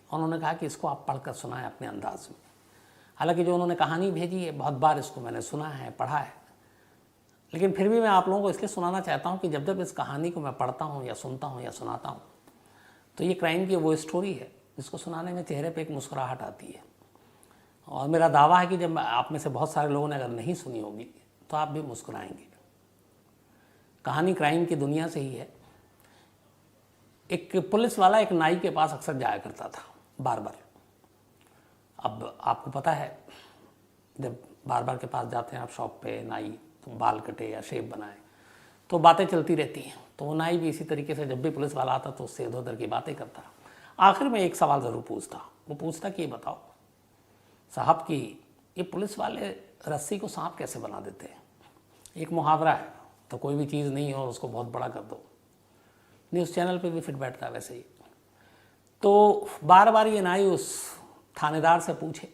उन्होंने कहा कि इसको आप पढ़कर सुनाएं अपने अंदाज में। हालांकि जो उन्होंने कहानी भेजी है बहुत बार इसको मैंने सुना है, पढ़ा है, लेकिन फिर भी मैं आप लोगों को इसलिए सुनाना चाहता हूँ कि जब जब इस कहानी को मैं पढ़ता हूँ या सुनता हूँ या सुनाता हूँ तो ये क्राइम की वो स्टोरी है जिसको सुनाने में चेहरे पे एक मुस्कुराहट आती है। और मेरा दावा है कि जब आप में से बहुत सारे लोगों ने अगर नहीं सुनी होगी तो आप भी मुस्कुराएंगे। कहानी क्राइम की दुनिया से ही है। एक पुलिस वाला एक नाई के पास अक्सर जाया करता था, बार बार। अब आपको पता है जब बार बार के पास जाते हैं आप शॉप पे, नाई तो बाल कटे या शेव बनाए तो बातें चलती रहती हैं। तो वो नाई भी इसी तरीके से जब भी पुलिस वाला आता तो उससे इधर उधर की बातें करता। आखिर में एक सवाल ज़रूर पूछता। वो पूछता कि ये बताओ साहब कि ये पुलिस वाले रस्सी को सांप कैसे बना देते हैं? एक मुहावरा है, तो कोई भी चीज़ नहीं हो उसको बहुत बड़ा कर दो। न्यूज़ चैनल पे भी फिट बैठता है वैसे ही। तो बार बार ये नाई उस थानेदार से पूछे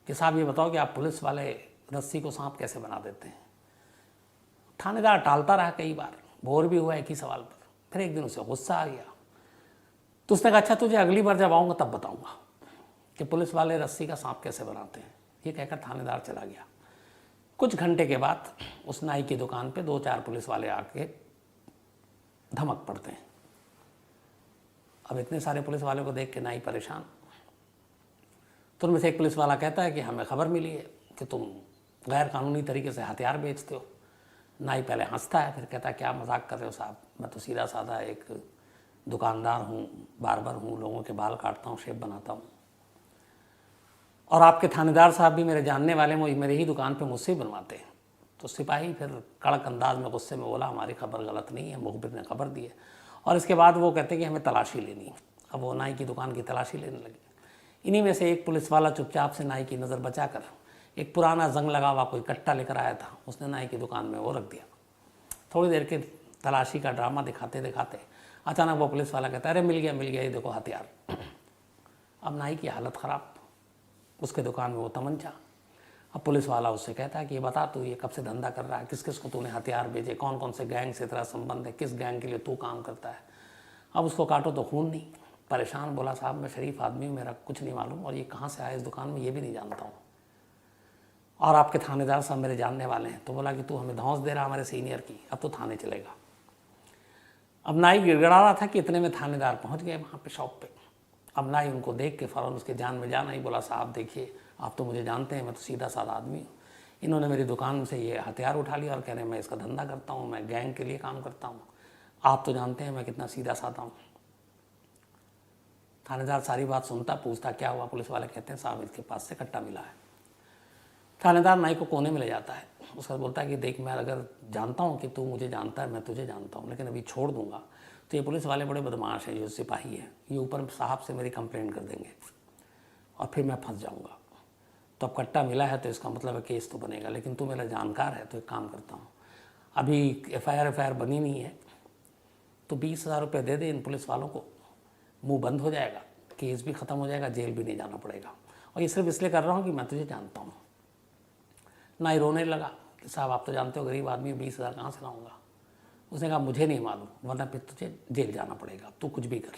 कि साहब ये बताओ कि आप पुलिस वाले रस्सी को सांप कैसे बना देते हैं? थानेदार टालता रहा, कई बार बोर भी हुआ एक ही सवाल पर। फिर एक दिन उसे गुस्सा आ गया तो उसने कहा अच्छा तुझे अगली बार जब आऊँगा तब बताऊँगा कि पुलिस वाले रस्सी का सांप कैसे बनाते हैं। ये कहकर थानेदार चला गया। कुछ घंटे के बाद उस नाई की दुकान पे 2-4 पुलिस वाले आके धमक पड़ते हैं। अब इतने सारे पुलिस वालों को देख के नाई परेशान। तो उनमें से एक पुलिस वाला कहता है कि हमें खबर मिली है कि तुम गैर कानूनी तरीके से हथियार बेचते हो। नाई पहले हंसता है, फिर कहता है क्या मजाक कर रहे हो साहब, मैं तो सीधा साधा एक दुकानदार हूँ, बार्बर हूँ, लोगों के बाल काटता हूँ, शेव बनाता हूँ, और आपके थानेदार साहब भी मेरे जानने वाले मेरे ही दुकान पे मुझसे ही बनवाते हैं। तो सिपाही फिर कड़क अंदाज में गुस्से में बोला हमारी खबर गलत नहीं है, मुखबिर ने खबर दी है। और इसके बाद वो कहते कि हमें तलाशी लेनी है। अब वो नाई की दुकान की तलाशी लेने लगे। इन्हीं में से एक पुलिस वाला चुपचाप से नाई की नज़र बचाकर एक पुराना जंग लगा हुआ कोई कट्टा लेकर आया था, उसने नाई की दुकान में वो रख दिया। थोड़ी देर के तलाशी का ड्रामा दिखाते दिखाते अचानक वो पुलिस वाला कहता है अरे मिल गया, ये देखो हथियार। अब नाई की हालत ख़राब, उसके दुकान में वो तमंचा। अब पुलिस वाला उससे कहता है कि ये बता तू ये कब से धंधा कर रहा है, किस किस को तूने हथियार भेजे, कौन कौन से गैंग से तेरा संबंध है, किस गैंग के लिए तू काम करता है। अब उसको काटो तो खून नहीं। परेशान बोला साहब मैं शरीफ आदमी हूँ, मेरा कुछ नहीं मालूम, और ये कहाँ से आया इस दुकान में ये भी नहीं जानता हूँ, और आपके थानेदार साहब मेरे जानने वाले हैं। तो बोला कि तू हमें धौंस दे रहा हमारे सीनियर की, अब तो थाने चलेगा। अब नाई गिड़गड़ा रहा था कि इतने में थानेदार पहुँच गए वहाँ पे शॉप पे। अब नाई उनको देख के फ़ौरन उसके जान में जान आई। बोला साहब देखिए आप तो मुझे जानते हैं, मैं तो सीधा साधा आदमी हूँ, इन्होंने मेरी दुकान से ये हथियार उठा लिया और कह रहे हैं मैं इसका धंधा करता हूँ, मैं गैंग के लिए काम करता हूँ, आप तो जानते हैं मैं कितना सीधा साधा हूँ। थानेदार सारी बात सुनता, पूछता क्या हुआ। पुलिस वाले कहते हैं साहब इसके पास से कट्टा मिला है। थानेदार नाई को कोने में ले जाता है, उसका बोलता है कि देख मैं अगर जानता हूँ कि तू मुझे जानता है, मैं तुझे जानता हूँ, लेकिन अभी छोड़ दूंगा तो ये पुलिस वाले बड़े बदमाश हैं, जो सिपाही है, ये ऊपर साहब से मेरी कंप्लेंट कर देंगे और फिर मैं फंस जाऊँगा। तो अब कट्टा मिला है तो इसका मतलब है केस तो बनेगा, लेकिन तू मेरा जानकार है तो एक काम करता हूँ, अभी एफआईआर बनी नहीं है तो 20,000 रुपये दे दे इन पुलिस वालों को, मुंह बंद हो जाएगा, केस भी ख़त्म हो जाएगा, जेल भी नहीं जाना पड़ेगा, और ये सिर्फ इसलिए कर रहा हूँ कि मैं तुझे जानता हूँ। नाई रोने लगा कि साहब आप तो जानते हो गरीब आदमी 20,000 कहाँ से लाऊंगा। उसने कहा मुझे नहीं मालूम, वरना फिर तुझे जेल जाना पड़ेगा, तू कुछ भी कर।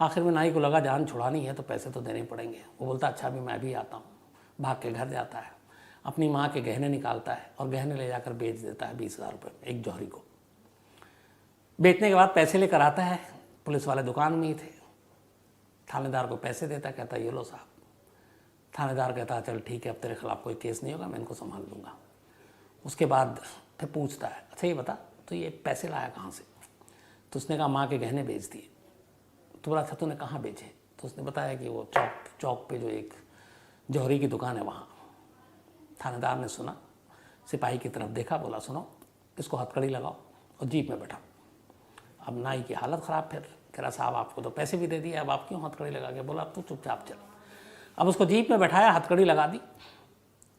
आखिर में नाई को लगा जान छुड़ानी है तो पैसे तो देने पड़ेंगे। वो बोलता अच्छा अभी मैं भी आता हूँ। भाग के घर जाता है, अपनी माँ के गहने निकालता है और गहने ले जाकर बेच देता है 20,000 रुपये में एक जौहरी को। बेचने के बाद पैसे लेकर आता है, पुलिस वाले दुकान में ही थे, थानेदार को पैसे देता, कहता ये लो साहब। थानेदार कहता चल ठीक है अब तेरे खिलाफ कोई केस नहीं होगा, मैं इनको संभाल लूँगा। उसके बाद फिर पूछता है अच्छा ये बता तो ये पैसे लाया कहाँ से। तो उसने कहा माँ के गहने बेच दिए। तो बोला था तूने कहाँ बेचे। तो उसने बताया कि वो चौक पे जो एक जौहरी की दुकान है वहाँ। थानेदार ने सुना, सिपाही की तरफ देखा, बोला सुनो इसको हथकड़ी लगाओ और जीप में बैठाओ। अब नाई की हालत ख़राब, फिर कह रहा साहब आपको तो पैसे भी दे दिए, अब आप क्यों हथकड़ी लगा के। बोला अब तू चुपचाप चल। अब उसको जीप में बैठाया, हथकड़ी लगा दी।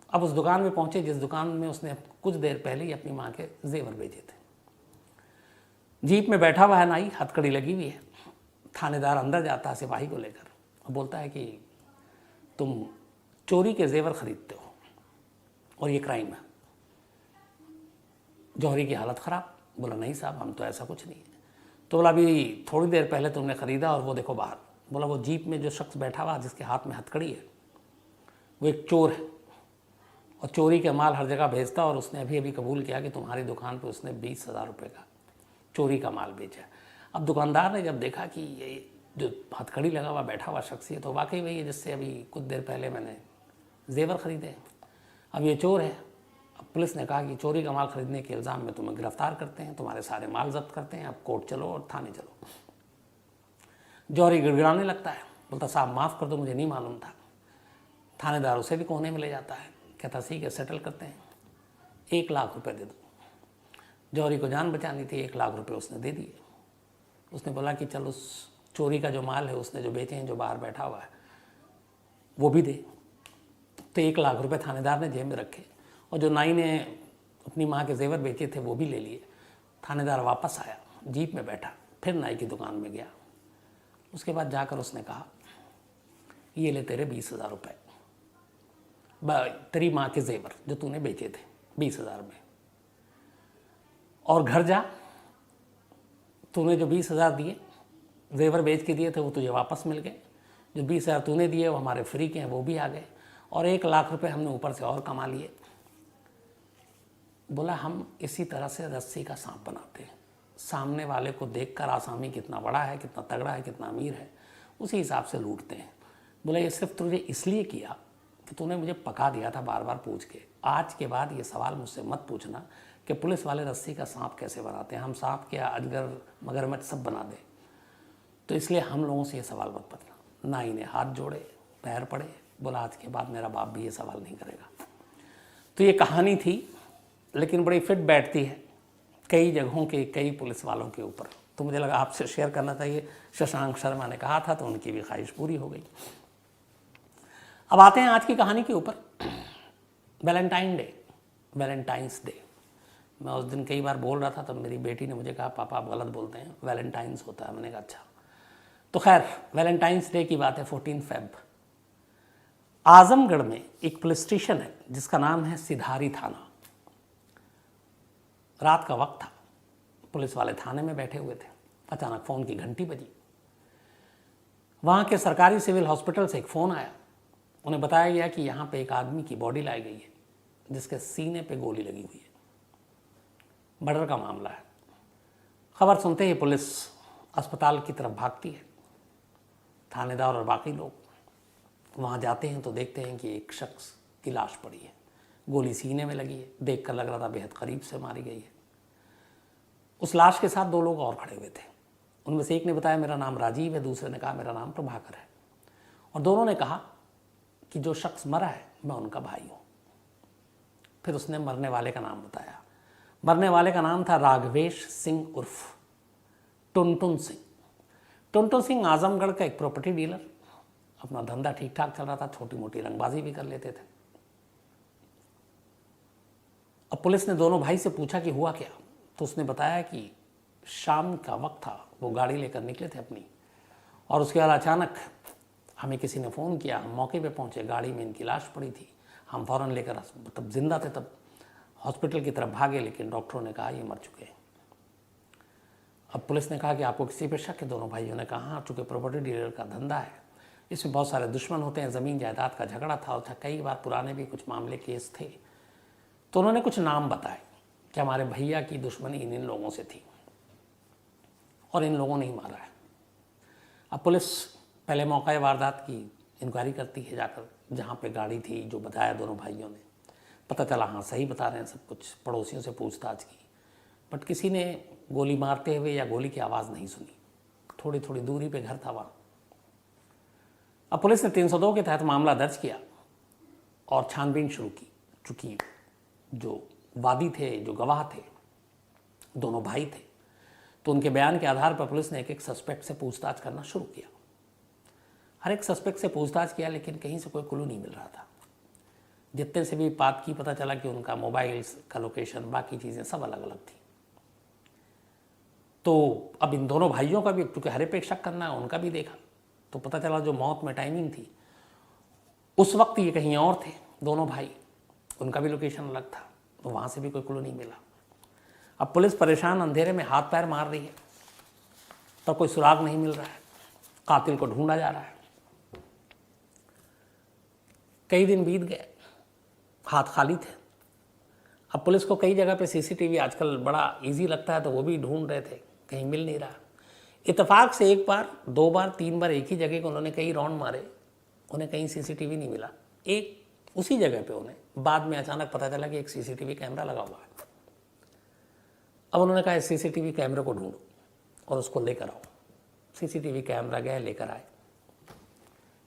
अब उस दुकान में पहुँचे जिस दुकान में उसने कुछ देर पहले ही अपनी माँ के जेवर बेचे थे। जीप में बैठा हुआ है नाई, हथकड़ी लगी हुई है। थानेदार अंदर जाता है सिपाही को लेकर और बोलता है कि तुम चोरी के जेवर खरीदते हो और ये क्राइम है। जौहरी की हालत ख़राब। बोला नहीं साहब हम तो ऐसा कुछ नहीं है। तो बोला अभी थोड़ी देर पहले तुमने ख़रीदा और वो देखो बाहर बोला वो जीप में जो शख्स बैठा हुआ जिसके हाथ में हथकड़ी है वो एक चोर है और चोरी के माल हर जगह भेजता, और उसने अभी अभी कबूल किया कि तुम्हारी दुकान पे उसने 20,000 रुपये का चोरी का माल बेचा। अब दुकानदार ने जब देखा कि ये जो हथकड़ी लगा हुआ बैठा हुआ शख्स है तो वाकई वही है जिससे अभी कुछ देर पहले मैंने जेवर ख़रीदे, अब ये चोर है। अब पुलिस ने कहा कि चोरी का माल खरीदने के इल्ज़ाम में तुम्हें गिरफ्तार करते हैं, तुम्हारे सारे माल जब्त करते हैं, अब कोर्ट चलो और थाने चलो। जौहरी गिड़गिड़ाने लगता है, बोलता साहब माफ़ कर दो, मुझे नहीं मालूम था। थानेदार उसे भी कोने में ले जाता है, कहता ठीक है सेटल करते हैं, 1 लाख रुपए दे दो। जौहरी को जान बचानी थी, 1 लाख रुपए उसने दे दिए। उसने बोला कि चल उस चोरी का जो माल है उसने जो बेचे हैं, जो बाहर बैठा हुआ है वो भी दे। तो 1 लाख रुपए थानेदार ने जेब में रखे और जो नाई ने अपनी माँ के जेवर बेचे थे वो भी ले लिए। थानेदार वापस आया, जीप में बैठा, फिर नाई की दुकान में गया। उसके बाद जाकर उसने कहा ये ले तेरे 20,000 रुपये, तेरी माँ के जेवर जो तूने बेचे थे 20,000 में, और घर जा, तूने जो 20,000 दिए जेवर बेच के दिए थे वो तुझे वापस मिल गए, जो 20,000 तूने दिए वो हमारे फ्री के हैं वो भी आ गए, और 1 लाख रुपए हमने ऊपर से और कमा लिए। बोला हम इसी तरह से रस्सी का सांप बनाते हैं, सामने वाले को देखकर आसामी कितना बड़ा है, कितना तगड़ा है, कितना अमीर है, उसी हिसाब से लूटते हैं। बोला ये सिर्फ तुझे इसलिए किया कि तूने मुझे पका दिया था बार बार पूछ के, आज के बाद ये सवाल मुझसे मत पूछना कि पुलिस वाले रस्सी का सांप कैसे बनाते हैं, हम सांप क्या अजगर मगरमच्छ सब बना दें, तो इसलिए हम लोगों से ये सवाल मत पूछना। नाई ने हाथ जोड़े, पैर पड़े, बोला आज के बाद मेरा बाप भी ये सवाल नहीं करेगा। तो ये कहानी थी, लेकिन बड़ी फिट बैठती है कई जगहों के कई पुलिस वालों के ऊपर, तो मुझे लगा आपसे शेयर करना चाहिए। शशांक शर्मा ने कहा था तो उनकी भी ख्वाहिश पूरी हो गई। अब आते हैं आज की कहानी के ऊपर। Valentine day, Valentine's day. मैं उस दिन कई बार बोल रहा था, तब मेरी बेटी ने मुझे कहा पापा आप गलत बोलते हैं, वैलेंटाइंस होता है। मैंने कहा अच्छा। तो खैर वैलेंटाइंस डे की बात है, 14 फेब। आजमगढ़ में एक पुलिस स्टेशन है जिसका नाम है सिधारी थाना। रात का वक्त था, पुलिस वाले थाने में बैठे हुए थे, अचानक फ़ोन की घंटी बजी। वहाँ के सरकारी सिविल हॉस्पिटल से एक फ़ोन आया, उन्हें बताया गया कि यहाँ पे एक आदमी की बॉडी लाई गई है जिसके सीने पे गोली लगी हुई है, मर्डर का मामला है। खबर सुनते ही पुलिस अस्पताल की तरफ भागती है। थानेदार और बाकी लोग वहाँ जाते हैं तो देखते हैं कि एक शख्स की लाश पड़ी है, गोली सीने में लगी है, देखकर लग रहा था बेहद करीब से मारी गई है। उस लाश के साथ 2 लोग और खड़े हुए थे। उनमें से एक ने बताया मेरा नाम राजीव है, दूसरे ने कहा मेरा नाम प्रभाकर है, और दोनों ने कहा कि जो शख्स मरा है मैं उनका भाई हूँ। फिर उसने मरने वाले का नाम बताया। मरने वाले का नाम था राघवेश सिंह उर्फ टुनटुन सिंह। टुनटुन सिंह आजमगढ़ का एक प्रॉपर्टी डीलर, अपना धंधा ठीक ठाक चल रहा था, छोटी मोटी रंगबाजी भी कर लेते थे। अब पुलिस ने दोनों भाई से पूछा कि हुआ क्या, तो उसने बताया कि शाम का वक्त था, वो गाड़ी लेकर निकले थे अपनी, और उसके बाद अचानक हमें किसी ने फ़ोन किया। हम मौके पे पहुंचे, गाड़ी में इनकी लाश पड़ी थी। हम फ़ौरन लेकर, तब जिंदा थे, तब हॉस्पिटल की तरफ भागे, लेकिन डॉक्टरों ने कहा ये मर चुके हैं। अब पुलिस ने कहा कि आपको किसी पे शक है? दोनों भाइयों ने कहा हाँ, चूँकि प्रॉपर्टी डीलर का धंधा है, इसमें बहुत सारे दुश्मन होते हैं, ज़मीन जायदाद का झगड़ा था, और कई बार पुराने भी कुछ मामले केस थे। तो उन्होंने कुछ नाम बताए कि हमारे भैया की दुश्मनी इन लोगों से थी और इन लोगों ने ही मारा है। अब पुलिस पहले मौका वारदात की इंक्वायरी करती है जाकर, जहाँ पे गाड़ी थी, जो बताया दोनों भाइयों ने। पता चला हाँ सही बता रहे हैं सब कुछ। पड़ोसियों से पूछताछ की, बट किसी ने गोली मारते हुए या गोली की आवाज़ नहीं सुनी। थोड़ी थोड़ी दूरी पे घर था वहाँ। अब पुलिस ने 302 के तहत मामला दर्ज किया और छानबीन शुरू की। चूँकि जो वादी थे, जो गवाह थे, दोनों भाई थे, तो उनके बयान के आधार पर पुलिस ने एक एक सस्पेक्ट से पूछताछ करना शुरू किया। हर एक सस्पेक्ट से पूछताछ किया, लेकिन कहीं से कोई क्लू नहीं मिल रहा था। जितने से भी बात की, पता चला कि उनका मोबाइल का लोकेशन, बाकी चीज़ें सब अलग अलग थी। तो अब इन दोनों भाइयों का भी, क्योंकि हर एक पे शक करना है, उनका भी देखा, तो पता चला जो मौत में टाइमिंग थी उस वक्त ये कहीं और थे दोनों भाई, उनका भी लोकेशन अलग था, तो वहाँ से भी कोई क्लू नहीं मिला। अब पुलिस परेशान अंधेरे में हाथ पैर मार रही है, तो कोई सुराग नहीं मिल रहा है। कातिल को ढूंढा जा रहा है। कई दिन बीत गए, हाथ खाली थे। अब पुलिस को कई जगह पे सीसीटीवी आजकल बड़ा इजी लगता है, तो वो भी ढूंढ रहे थे, कहीं मिल नहीं रहा। इत्तेफाक से एक बार, दो बार, तीन बार एक ही जगह को उन्होंने कई राउंड मारे, उन्हें कहीं सीसीटीवी नहीं मिला। एक उसी जगह पे उन्हें बाद में अचानक पता चला कि एक सीसीटीवी कैमरा लगा हुआ है। अब उन्होंने कहा इस सीसीटीवी कैमरे को ढूंढो और उसको लेकर आओ। सीसीटीवी कैमरा गए, लेकर आए।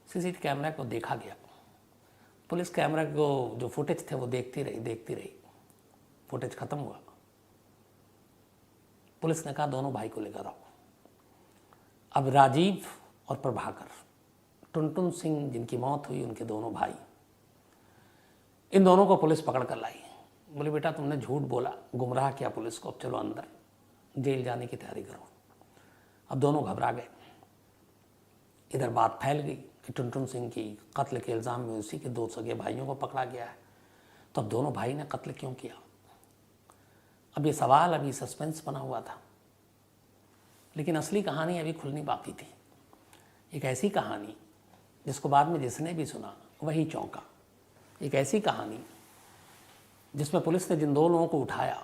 सीसीटीवी कैमरा को देखा गया। पुलिस कैमरा को जो फुटेज थे वो देखती रही। फुटेज खत्म हुआ। पुलिस ने कहा दोनों भाई को लेकर आओ। अब राजीव और प्रभाकर, टुनटुन सिंह जिनकी मौत हुई, उनके दोनों भाई, इन दोनों को पुलिस पकड़ कर लाई। बोले बेटा तुमने झूठ बोला, गुमराह किया पुलिस को, अब चलो अंदर, जेल जाने की तैयारी करो। अब दोनों घबरा गए। इधर बात फैल गई कि टुनटुन सिंह की कत्ल के इल्ज़ाम में उसी के दो सगे भाइयों को पकड़ा गया है, तो अब दोनों भाई ने कत्ल क्यों किया? अब ये सवाल, अभी सस्पेंस बना हुआ था, लेकिन असली कहानी अभी खुलनी बाकी थी। एक ऐसी कहानी जिसको बाद में जिसने भी सुना वही चौंका। एक ऐसी कहानी जिसमें पुलिस ने जिन दो लोगों को उठाया,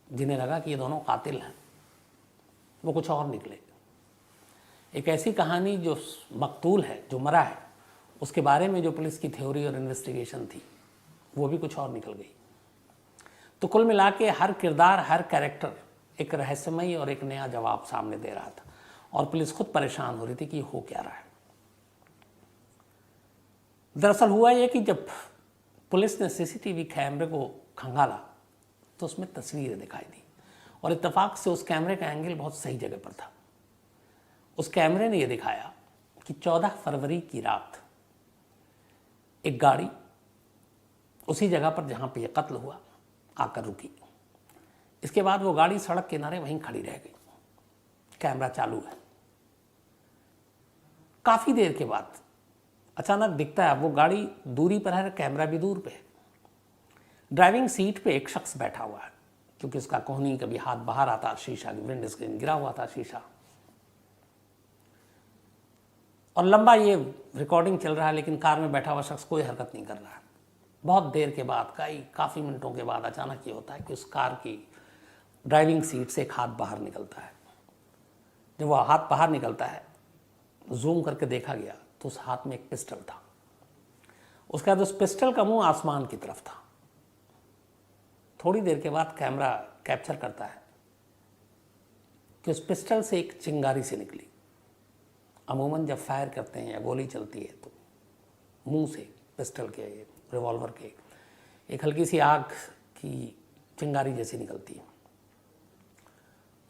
जिन्हें लगा कि ये दोनों कातिल हैं, वो कुछ और निकले। एक ऐसी कहानी जो मकतूल है, जो मरा है, उसके बारे में जो पुलिस की थ्योरी और इन्वेस्टिगेशन थी, वो भी कुछ और निकल गई। तो कुल मिला के हर किरदार, हर कैरेक्टर एक रहस्यमयी और एक नया जवाब सामने दे रहा था, और पुलिस खुद परेशान हो रही थी कि हो क्या रहा है। दरअसल हुआ यह कि जब पुलिस ने सीसीटीवी कैमरे को खंगाला तो उसमें तस्वीरें दिखाई दी, और इत्तेफाक से उस कैमरे का एंगल बहुत सही जगह पर था। उस कैमरे ने यह दिखाया कि 14 फरवरी की रात एक गाड़ी उसी जगह पर जहां पे यह कत्ल हुआ आकर रुकी। इसके बाद वो गाड़ी सड़क किनारे वहीं खड़ी रह गई। कैमरा चालू है। काफी देर के बाद अचानक दिखता है वो गाड़ी दूरी पर है, कैमरा भी दूर पे है। ड्राइविंग सीट पे एक शख्स बैठा हुआ है, क्योंकि उसका कोहनी कभी हाथ बाहर आता, शीशा विंड स्क्रीन गिरा हुआ था शीशा, और लंबा ये रिकॉर्डिंग चल रहा है, लेकिन कार में बैठा हुआ शख्स कोई हरकत नहीं कर रहा है। बहुत देर के बाद, काफ़ी मिनटों के बाद अचानक ये होता है कि उस कार की ड्राइविंग सीट से एक हाथ बाहर निकलता है। जब वह हाथ बाहर निकलता है, जूम करके देखा गया तो उस हाथ में एक पिस्टल था। उसके बाद उस पिस्टल का मुंह आसमान की तरफ था। थोड़ी देर के बाद कैमरा कैप्चर करता है कि उस पिस्टल से एक चिंगारी से निकली। अमूमन जब फायर करते हैं या गोली चलती है तो मुंह से, पिस्टल के, रिवॉल्वर के, एक हल्की सी आग की चिंगारी जैसी निकलती है।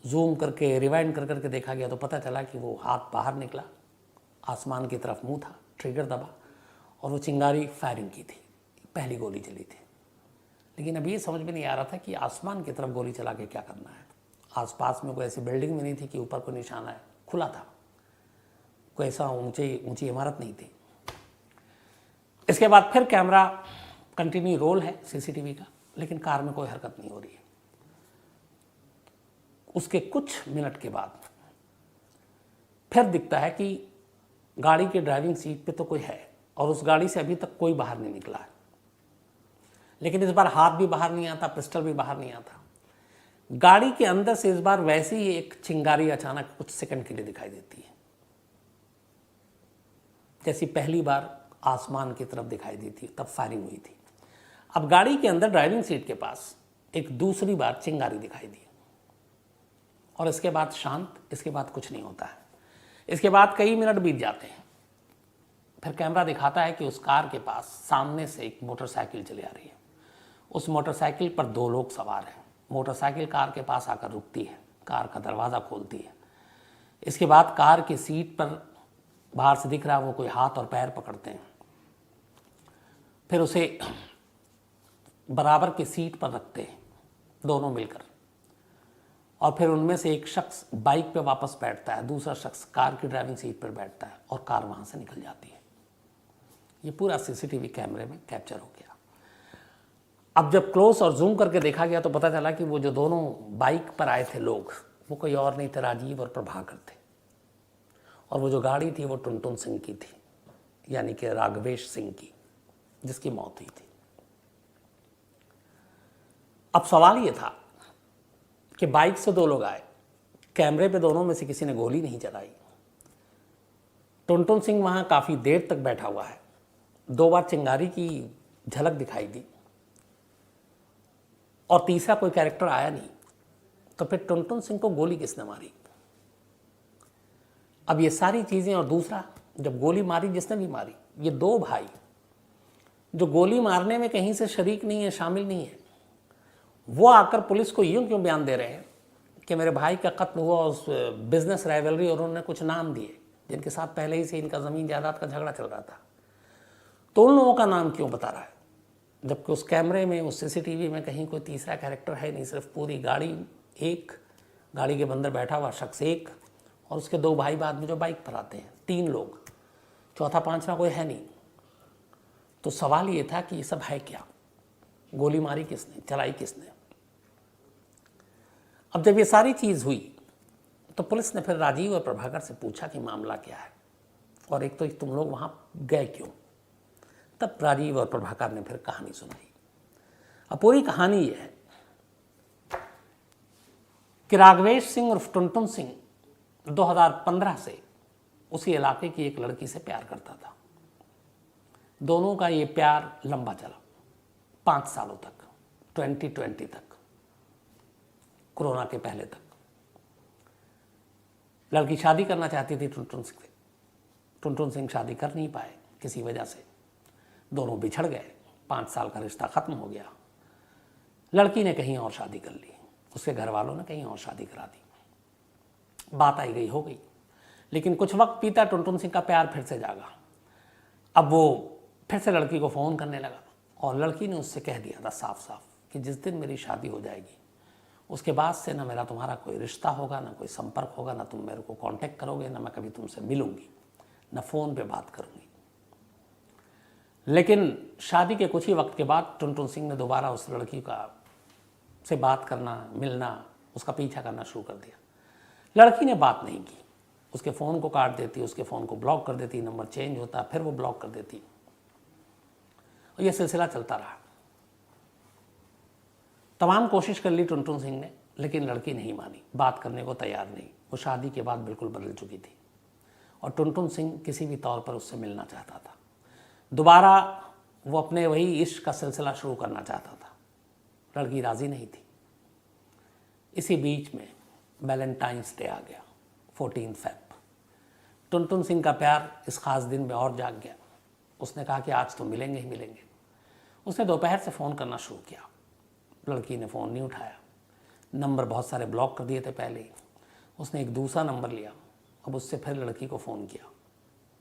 जूम करके, रिवाइंड कर करके देखा गया तो पता चला कि वो हाथ बाहर निकला, आसमान की तरफ मुंह था, ट्रिगर दबा, और वो चिंगारी फायरिंग की थी, पहली गोली चली थी। लेकिन अभी ये समझ में नहीं आ रहा था कि आसमान की तरफ गोली चला के क्या करना है। आसपास में कोई ऐसी बिल्डिंग भी नहीं थी कि ऊपर को निशाना है, खुला था, कोई ऐसा ऊंची इमारत नहीं थी। इसके बाद फिर कैमरा कंटिन्यू रोल है सीसीटीवी का, लेकिन कार में कोई हरकत नहीं हो रही है। उसके कुछ मिनट के बाद फिर दिखता है कि गाड़ी के ड्राइविंग सीट पे तो कोई है, और उस गाड़ी से अभी तक कोई बाहर नहीं निकला है। लेकिन इस बार हाथ भी बाहर नहीं आता, पिस्टल भी बाहर नहीं आता। गाड़ी के अंदर से इस बार वैसे ही एक चिंगारी अचानक कुछ सेकंड के लिए दिखाई देती है, जैसी पहली बार आसमान की तरफ दिखाई दी थी, तब फायरिंग हुई थी। अब गाड़ी के अंदर ड्राइविंग सीट के पास एक दूसरी बार चिंगारी दिखाई दी, और इसके बाद शांत, इसके बाद कुछ नहीं होता है। इसके बाद कई मिनट बीत जाते हैं। फिर कैमरा दिखाता है कि उस कार के पास सामने से एक मोटरसाइकिल चली आ रही है। उस मोटरसाइकिल पर दो लोग सवार हैं। मोटरसाइकिल कार के पास आकर रुकती है, कार का दरवाज़ा खोलती है। इसके बाद कार की सीट पर बाहर से दिख रहा है वो कोई हाथ और पैर पकड़ते हैं। फिर उसे बराबर की सीट पर रखते हैं दोनों मिलकर, और फिर उनमें से एक शख्स बाइक पे वापस बैठता है, दूसरा शख्स कार की ड्राइविंग सीट पर बैठता है, और कार वहाँ से निकल जाती है। ये पूरा सीसीटीवी कैमरे में कैप्चर हो गया। अब जब क्लोज और जूम करके देखा गया तो पता चला कि वो जो दोनों बाइक पर आए थे लोग, वो कोई और नहीं थे, राजीव और प्रभाकर थे। और वो जो गाड़ी थी वो टुनटुन सिंह की थी, यानी कि राघवेश सिंह की, जिसकी मौत हुई थी। अब सवाल ये था कि बाइक से 2 लोग आए, कैमरे पे दोनों में से किसी ने गोली नहीं चलाई। टुनटुन सिंह वहाँ काफ़ी देर तक बैठा हुआ है, 2 बार चिंगारी की झलक दिखाई दी और तीसरा कोई कैरेक्टर आया नहीं। तो फिर टुनटुन सिंह को गोली किसने मारी? अब ये सारी चीज़ें, और दूसरा जब गोली मारी जिसने भी मारी, ये 2 भाई जो गोली मारने में कहीं से शरीक नहीं है, शामिल नहीं है, वो आकर पुलिस को यूं क्यों बयान दे रहे हैं कि मेरे भाई का कत्ल हुआ उस बिजनेस राइवलरी, और उन्होंने कुछ नाम दिए जिनके साथ पहले ही से इनका ज़मीन जायदाद का झगड़ा चल रहा था। तो उन लोगों का नाम क्यों बता रहा है, जबकि उस कैमरे में, उस सीसीटीवी में कहीं कोई तीसरा कैरेक्टर है नहीं। सिर्फ पूरी गाड़ी, एक गाड़ी के अंदर बैठा हुआ शख्स एक, और उसके 2 भाई बाद में जो बाइक पर आते हैं, 3 लोग, चौथा पांचवा कोई है नहीं। तो सवाल ये था कि ये सब है क्या, गोली मारी किसने, चलाई किसने? अब जब ये सारी चीज़ हुई तो पुलिस ने फिर राजीव और प्रभाकर से पूछा कि मामला क्या है, और एक तो तुम लोग वहाँ गए क्यों? तब राजीव और प्रभाकर ने फिर कहानी सुनाई। अब पूरी कहानी ये है कि राघवेश सिंह और टुनटुन सिंह 2015 से उसी इलाके की एक लड़की से प्यार करता था। दोनों का ये प्यार लंबा चला 5 सालों तक, 2020 तक, कोरोना के पहले तक। लड़की शादी करना चाहती थी टुनटुन सिंह से, टुनटुन सिंह शादी कर नहीं पाए किसी वजह से, दोनों बिछड़ गए, 5 साल का रिश्ता खत्म हो गया। लड़की ने कहीं और शादी कर ली, उसके घर वालों ने कहीं और शादी करा दी, बात आई गई हो गई। लेकिन कुछ वक्त बीता, टुनटुन सिंह का प्यार फिर से जागा। अब वो फिर से लड़की को फ़ोन करने लगा, और लड़की ने उससे कह दिया था साफ साफ कि जिस दिन मेरी शादी हो जाएगी उसके बाद से ना मेरा तुम्हारा कोई रिश्ता होगा, ना कोई संपर्क होगा, ना तुम मेरे को कांटेक्ट करोगे, ना मैं कभी तुमसे मिलूंगी, ना फ़ोन पे बात करूंगी। लेकिन शादी के कुछ ही वक्त के बाद टुनटुन सिंह ने दोबारा उस लड़की से बात करना, मिलना, उसका पीछा करना शुरू कर दिया। लड़की ने बात नहीं की, उसके फ़ोन को काट देती, उसके फ़ोन को ब्लॉक कर देती, नंबर चेंज होता, फिर वो ब्लॉक कर देती, और यह सिलसिला चलता रहा। तमाम कोशिश कर ली टुनटुन सिंह ने, लेकिन लड़की नहीं मानी, बात करने को तैयार नहीं। वो शादी के बाद बिल्कुल बदल चुकी थी, और टुनटुन सिंह किसी भी तौर पर उससे मिलना चाहता था। दोबारा वो अपने वही इश्क का सिलसिला शुरू करना चाहता था, लड़की राज़ी नहीं थी। इसी बीच में वैलेंटाइंस डे आ गया, 14 फ़रवरी। टुनटुन सिंह का प्यार इस ख़ास दिन में और जाग गया। उसने कहा कि आज तो मिलेंगे ही मिलेंगे। उसने दोपहर से फ़ोन करना शुरू किया, लड़की ने फ़ोन नहीं उठाया, नंबर बहुत सारे ब्लॉक कर दिए थे पहले ही। उसने एक दूसरा नंबर लिया, अब उससे फिर लड़की को फ़ोन किया,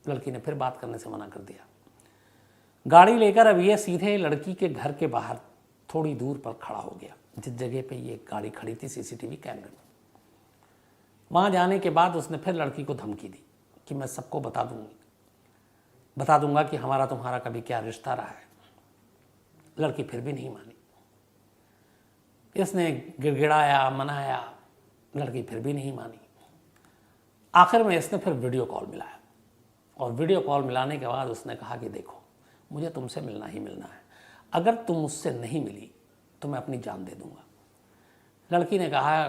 लड़की ने फिर बात करने से मना कर दिया। गाड़ी लेकर अब ये सीधे लड़की के घर के बाहर थोड़ी दूर पर खड़ा हो गया, जिस जगह पे ये गाड़ी खड़ी थी सीसीटीवी कैमरे में। वहाँ जाने के बाद उसने फिर लड़की को धमकी दी कि मैं सबको बता दूंगा कि हमारा तुम्हारा कभी क्या रिश्ता रहा है। लड़की फिर भी नहीं मानी। इसने गिड़गिड़ाया, मनाया, लड़की फिर भी नहीं मानी। आखिर में इसने फिर वीडियो कॉल मिलाया, और वीडियो कॉल मिलाने के बाद उसने कहा कि देखो, मुझे तुमसे मिलना ही मिलना है, अगर तुम मुझसे नहीं मिली तो मैं अपनी जान दे दूंगा। लड़की ने कहा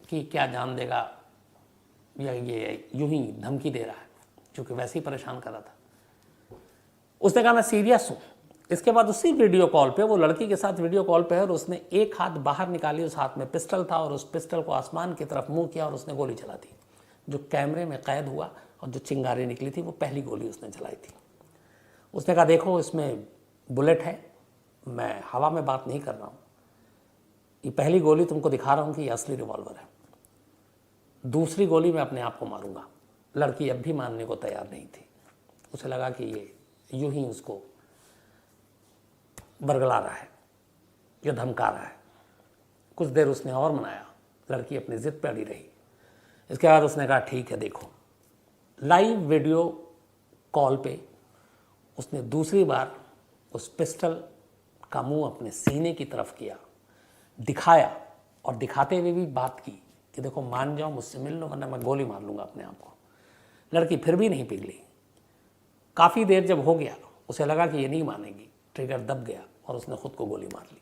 कि क्या जान देगा, या ये यूं ही धमकी दे रहा है, क्योंकि वैसे ही परेशान कर रहा था। उसने कहा मैं सीरियस हूँ। इसके बाद उसी वीडियो कॉल पे, वो लड़की के साथ वीडियो कॉल पे है, और उसने एक हाथ बाहर निकाली, उस हाथ में पिस्टल था, और उस पिस्टल को आसमान की तरफ मुंह किया और उसने गोली चला दी। जो कैमरे में कैद हुआ और जो चिंगारी निकली थी, वो पहली गोली उसने चलाई थी। उसने कहा देखो, इसमें बुलेट है, मैं हवा में बात नहीं कर रहा हूँ, ये पहली गोली तुमको दिखा रहा हूँ कि ये असली रिवॉल्वर है, दूसरी गोली मैं अपने आप को मारूंगा। लड़की अब भी मानने को तैयार नहीं थी। उसे लगा कि ये यूं ही उसको बरगला रहा है या धमका रहा है। कुछ देर उसने और मनाया, लड़की अपनी जिद पे अड़ी रही। इसके बाद उसने कहा ठीक है, देखो। लाइव वीडियो कॉल पे उसने दूसरी बार उस पिस्टल का मुंह अपने सीने की तरफ किया, दिखाया, और दिखाते हुए भी बात की कि देखो मान जाओ, मुझसे मिल लो, वरना मैं गोली मार लूँगा अपने आप को। लड़की फिर भी नहीं पिघली। काफ़ी देर जब हो गया, उसे लगा कि ये नहीं मानेगी, ट्रिगर दब गया और उसने खुद को गोली मार ली।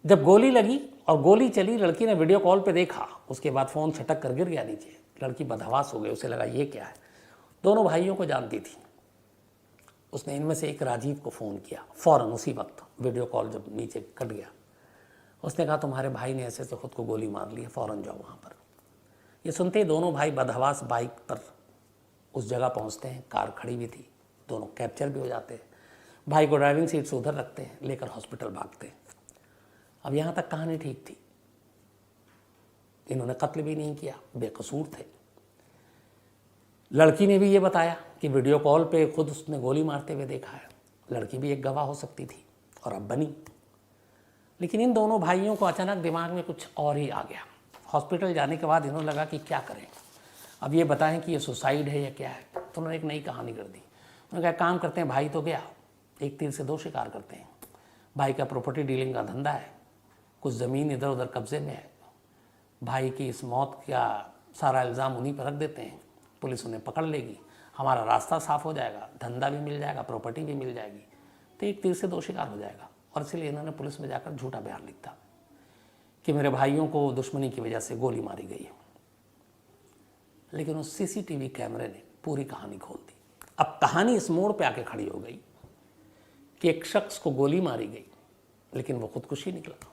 जब गोली लगी और गोली चली, लड़की ने वीडियो कॉल पे देखा, उसके बाद फ़ोन छटक कर गिर गया नीचे। लड़की बदहवास हो गई, उसे लगा ये क्या है। दोनों भाइयों को जानती थी। उसने इनमें से एक राजीव को फ़ोन किया फ़ौरन उसी वक्त, वीडियो कॉल जब नीचे कट गया। उसने कहा तुम्हारे भाई ने ऐसे ऐसे खुद को गोली मार ली है, फ़ौरन जाओ वहाँ पर। ये सुनते ही दोनों भाई बदहवास बाइक पर उस जगह पहुँचते हैं। कार खड़ी भी थी, दोनों कैप्चर भी हो जाते हैं। भाई को ड्राइविंग सीट से उधर रखते हैं, लेकर हॉस्पिटल भागते हैं। अब यहाँ तक कहानी ठीक थी। इन्होंने कत्ल भी नहीं किया, बेकसूर थे। लड़की ने भी ये बताया कि वीडियो कॉल पे खुद उसने गोली मारते हुए देखा है। लड़की भी एक गवाह हो सकती थी और अब बनी। लेकिन इन दोनों भाइयों को अचानक दिमाग में कुछ और ही आ गया। हॉस्पिटल जाने के बाद इन्होंने लगा कि क्या करें, अब ये बताएं कि ये सुसाइड है या क्या है। तो उन्होंने एक नई कहानी कर दी। उन्होंने कहा काम करते हैं, भाई तो गया, एक तीर से दो शिकार करते हैं। भाई का प्रॉपर्टी डीलिंग का धंधा है, कुछ ज़मीन इधर उधर कब्जे में है। भाई की इस मौत का सारा इल्ज़ाम उन्हीं पर रख देते हैं, पुलिस उन्हें पकड़ लेगी, हमारा रास्ता साफ हो जाएगा, धंधा भी मिल जाएगा, प्रॉपर्टी भी मिल जाएगी, तो एक तीर से दो शिकार हो जाएगा। और इसलिए इन्होंने पुलिस में जाकर झूठा बयान लिखा कि मेरे भाइयों को दुश्मनी की वजह से गोली मारी गई है। लेकिन उस सीसीटीवी कैमरे ने पूरी कहानी खोल दी। अब कहानी इस मोड़ पे आके खड़ी हो गई कि एक शख्स को गोली मारी गई, लेकिन वो खुदकुशी निकला।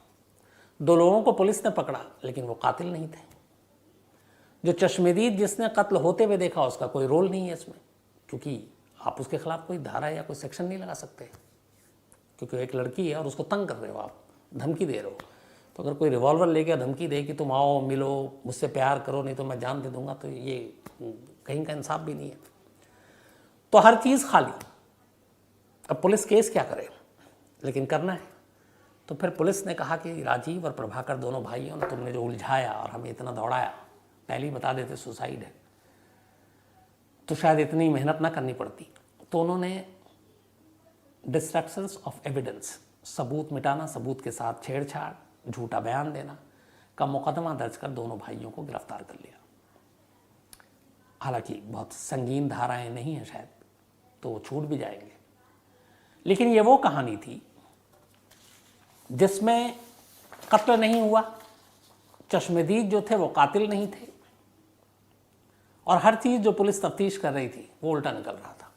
दो लोगों को पुलिस ने पकड़ा, लेकिन वो कातिल नहीं थे। जो चश्मदीद जिसने कत्ल होते हुए देखा, उसका कोई रोल नहीं है इसमें, क्योंकि आप उसके खिलाफ कोई धारा या कोई सेक्शन नहीं लगा सकते, क्योंकि एक लड़की है और उसको तंग कर रहे हो, आप धमकी दे रहे हो। तो अगर कोई रिवॉल्वर लेकर धमकी दे कि तुम आओ, मिलो, मुझसे प्यार करो, नहीं तो मैं जान दे दूंगा, तो ये कहीं का इंसाफ भी नहीं है। तो हर चीज़ खाली। अब पुलिस केस क्या करे, लेकिन करना है। तो फिर पुलिस ने कहा कि राजीव और प्रभाकर दोनों भाइयों ने तुमने जो उलझाया और हमें इतना दौड़ाया, पहले ही बता देते सुसाइड है, तो शायद इतनी मेहनत ना करनी पड़ती। तो उन्होंने डिस्ट्रक्शंस ऑफ एविडेंस, सबूत मिटाना, सबूत के साथ छेड़छाड़, झूठा बयान देना का मुकदमा दर्ज कर दोनों भाइयों को गिरफ्तार कर लिया। हालांकि बहुत संगीन धाराएं नहीं हैं शायद, तो वो छूट भी जाएंगे। लेकिन ये वो कहानी थी जिसमें कत्ल नहीं हुआ, चश्मदीद जो थे वो कातिल नहीं थे, और हर चीज़ जो पुलिस तफ्तीश कर रही थी वो उल्टा निकल रहा था।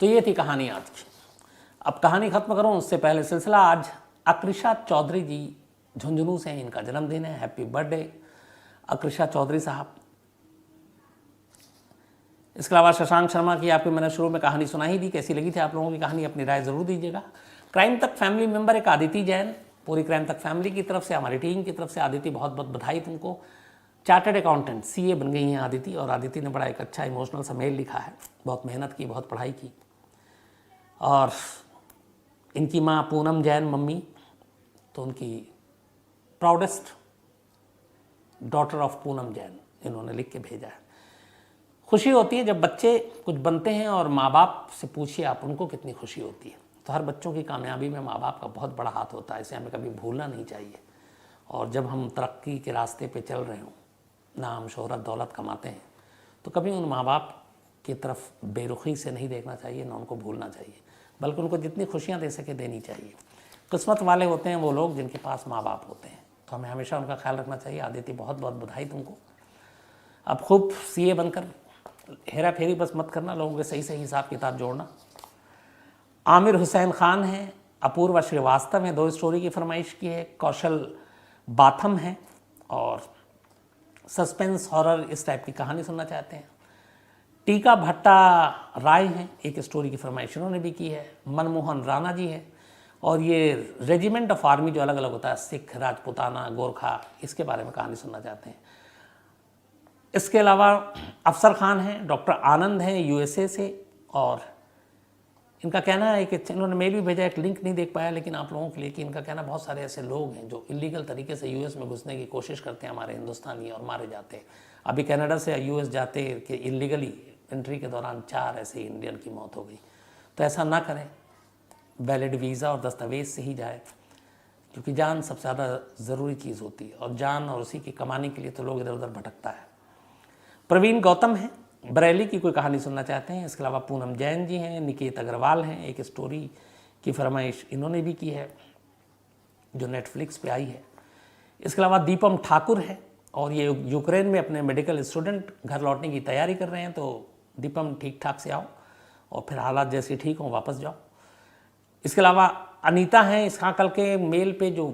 तो ये थी कहानी आज की। अब कहानी ख़त्म करूँ उससे पहले सिलसिला, आज अकृषा चौधरी जी झुंझुनू से हैं, इनका जन्मदिन है। हैप्पी बर्थडे अकृषा चौधरी साहब। इसके अलावा शशांक शर्मा की आपको मैंने शुरू में कहानी सुनाई दी, कैसी लगी थी आप लोगों की कहानी, अपनी राय ज़रूर दीजिएगा। क्राइम तक फैमिली मेंबर एक आदिति जैन, पूरी क्राइम तक फैमिली की तरफ से, हमारी टीम की तरफ से आदिति बहुत बहुत बधाई तुमको। चार्टर्ड अकाउंटेंट सीए बन गई हैं आदिति, और आदिति ने बड़ा एक अच्छा इमोशनल सा मेल लिखा है। बहुत मेहनत की, बहुत पढ़ाई की। और इनकी माँ पूनम जैन मम्मी, तो उनकी proudest daughter of Poonam Jain, इन्होंने लिख के भेजा है। खुशी होती है जब बच्चे कुछ बनते हैं और माँ बाप से पूछिए आप उनको कितनी खुशी होती है। तो हर बच्चों की कामयाबी में माँ बाप का बहुत बड़ा हाथ होता है, इसे हमें कभी भूलना नहीं चाहिए। और जब हम तरक्की के रास्ते पे चल रहे हों, नाम शोहरत दौलत कमाते हैं, तो कभी उन माँ बाप की तरफ बेरुखी से नहीं देखना चाहिए, ना उनको भूलना चाहिए, बल्कि उनको जितनी खुशियाँ दे सके देनी चाहिए। किस्मत वाले होते हैं वो लोग जिनके पास माँ बाप होते हैं, तो हमें हमेशा उनका ख्याल रखना चाहिए। आदिति बहुत बहुत बधाई तुमको। अब खूब सीए बनकर हेरा फेरी बस मत करना, लोगों के सही सही हिसाब किताब जोड़ना। आमिर हुसैन खान हैं, अपूर्वा श्रीवास्तव हैं, 2 स्टोरी की फरमाइश की है। कौशल बाथम है और सस्पेंस हॉरर इस टाइप की कहानी सुनना चाहते हैं। टीका भट्टा राय हैं, एक स्टोरी की फरमाइश उन्होंने भी की है। मनमोहन राणा जी है, और ये रेजिमेंट ऑफ आर्मी जो अलग अलग होता है, सिख, राजपुताना, गोरखा, इसके बारे में कहानी सुनना चाहते हैं। इसके अलावा अफसर खान हैं, डॉक्टर आनंद हैं यूएसए से, और इनका कहना है कि इन्होंने मेल भी भेजा, एक लिंक नहीं देख पाया लेकिन आप लोगों के लिए, कि इनका कहना बहुत सारे ऐसे लोग हैं जो इलीगल तरीके से यूएस में घुसने की कोशिश करते हैं हमारे हिंदुस्तानी, और मारे जाते हैं। अभी कनाडा से यूएस जाते कि इलीगली एंट्री के दौरान 4 ऐसे इंडियन की मौत हो गई। तो ऐसा ना करें, वैलिड वीज़ा और दस्तावेज से ही जाए, क्योंकि जान सबसे ज़्यादा ज़रूरी चीज़ होती है, और जान और उसी की कमाने के लिए तो लोग इधर उधर भटकता है। प्रवीण गौतम हैं, बरेली की कोई कहानी सुनना चाहते हैं। इसके अलावा पूनम जैन जी हैं, निकेत अग्रवाल हैं, एक स्टोरी की फरमाइश इन्होंने भी की है जो नेटफ्लिक्स पे आई है। इसके अलावा दीपम ठाकुर है और ये यूक्रेन में अपने मेडिकल स्टूडेंट घर लौटने की तैयारी कर रहे हैं। तो दीपम ठीक ठाक से आओ और फिर हालात जैसे ठीक हों वापस जाओ। इसके अलावा अनीता हैं, इसका कल के मेल पे जो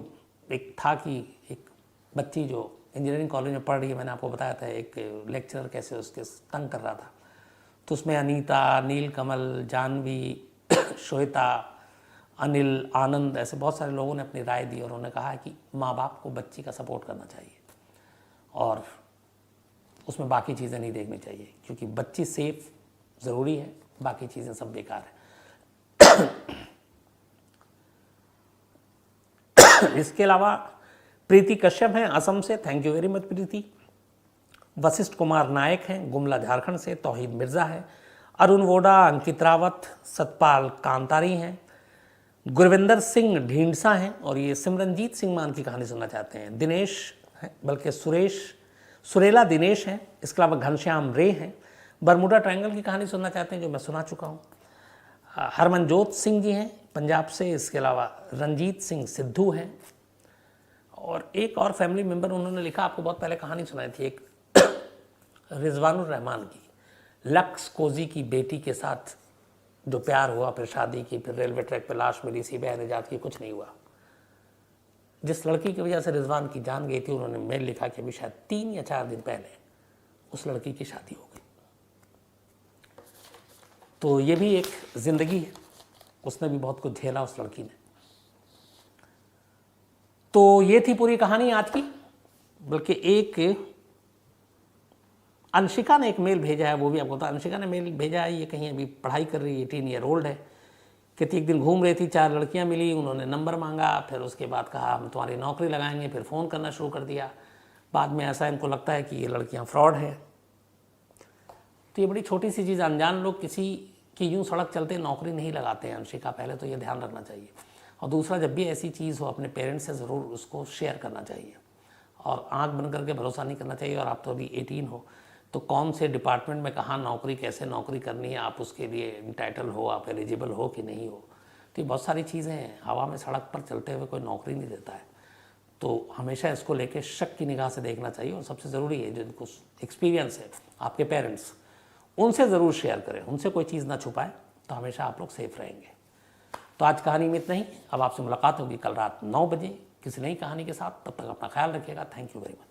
एक था कि एक बच्ची जो इंजीनियरिंग कॉलेज में पढ़ रही है, मैंने आपको बताया था एक लेक्चरर कैसे उसके तंग कर रहा था, तो उसमें अनीता, नीलकमल, जानवी, श्वेता, अनिल, आनंद, ऐसे बहुत सारे लोगों ने अपनी राय दी और उन्होंने कहा कि माँ बाप को बच्ची का सपोर्ट करना चाहिए और उसमें बाकी चीज़ें नहीं देखनी चाहिए, क्योंकि बच्ची सेफ ज़रूरी है, बाकी चीज़ें सब बेकार है। इसके अलावा प्रीति कश्यप हैं असम से, थैंक यू वेरी मच प्रीति। वशिष्ठ कुमार नायक हैं गुमला झारखंड से। तौहीद मिर्ज़ा है। अरुण वोडा, अंकित रावत, सतपाल कांतारी हैं। गुरविंदर सिंह ढींढसा हैं और ये सिमरनजीत सिंह मान की कहानी सुनना चाहते हैं। दिनेश हैं, बल्कि सुरेला दिनेश हैं। इसके अलावा घनश्याम रे हैं, बरमुडा ट्रायंगल की कहानी सुनना चाहते हैं जो मैं सुना चुका हूँ। हरमनजोत सिंह जी हैं पंजाब से। इसके अलावा रंजीत सिंह सिद्धू हैं और एक और फैमिली मेम्बर उन्होंने लिखा, आपको बहुत पहले कहानी सुनाई थी एक रिजवानुर रहमान की, लक्स कोजी की बेटी के साथ जो प्यार हुआ, फिर शादी की, फिर रेलवे ट्रैक पे लाश मिली, सीबीआई ने जांच की, कुछ नहीं हुआ। जिस लड़की की वजह से रिजवान की जान गई थी, उन्होंने मेल लिखा कि अभी शायद 3 या 4 दिन पहले उस लड़की की शादी हो गई। तो ये भी एक जिंदगी है, उसने भी बहुत कुछ झेला उस लड़की ने। तो ये थी पूरी कहानी आज की। बल्कि एक अंशिका ने एक मेल भेजा है, वो भी आपको बता। अंशिका ने मेल भेजा है, ये कहीं अभी पढ़ाई कर रही है, 18 ईयर ओल्ड है। कहती एक दिन घूम रही थी, 4 लड़कियां मिली, उन्होंने नंबर मांगा, फिर उसके बाद कहा हम तुम्हारी नौकरी लगाएंगे, फिर फ़ोन करना शुरू कर दिया। बाद में ऐसा इनको लगता है कि ये लड़कियां फ्रॉड है। तो ये बड़ी छोटी सी चीज़, अनजान लोग किसी की यूँ सड़क चलते नौकरी नहीं लगाते हैं अंशिका, पहले तो ये ध्यान रखना चाहिए। और दूसरा, जब भी ऐसी चीज़ हो अपने पेरेंट्स से ज़रूर उसको शेयर करना चाहिए और आँख बंद करके भरोसा नहीं करना चाहिए। और आप तो अभी 18 हो, तो कौन से डिपार्टमेंट में कहाँ नौकरी, कैसे नौकरी करनी है, आप उसके लिए इंटाइटल हो, आप एलिजिबल हो कि नहीं हो। तो ये बहुत सारी चीज़ें हैं, हवा में सड़क पर चलते हुए कोई नौकरी नहीं देता है। तो हमेशा इसको लेके शक की निगाह से देखना चाहिए। और सबसे ज़रूरी है जिनको एक्सपीरियंस है, आपके पेरेंट्स, उनसे ज़रूर शेयर करें, उनसे कोई चीज़ ना छुपाएं, तो हमेशा आप लोग सेफ रहेंगे। तो आज कहानी में इतना ही। अब आपसे मुलाकात होगी कल रात 9 बजे किसी नई कहानी के साथ। तब तक अपना ख्याल रखिएगा। Thank you very much.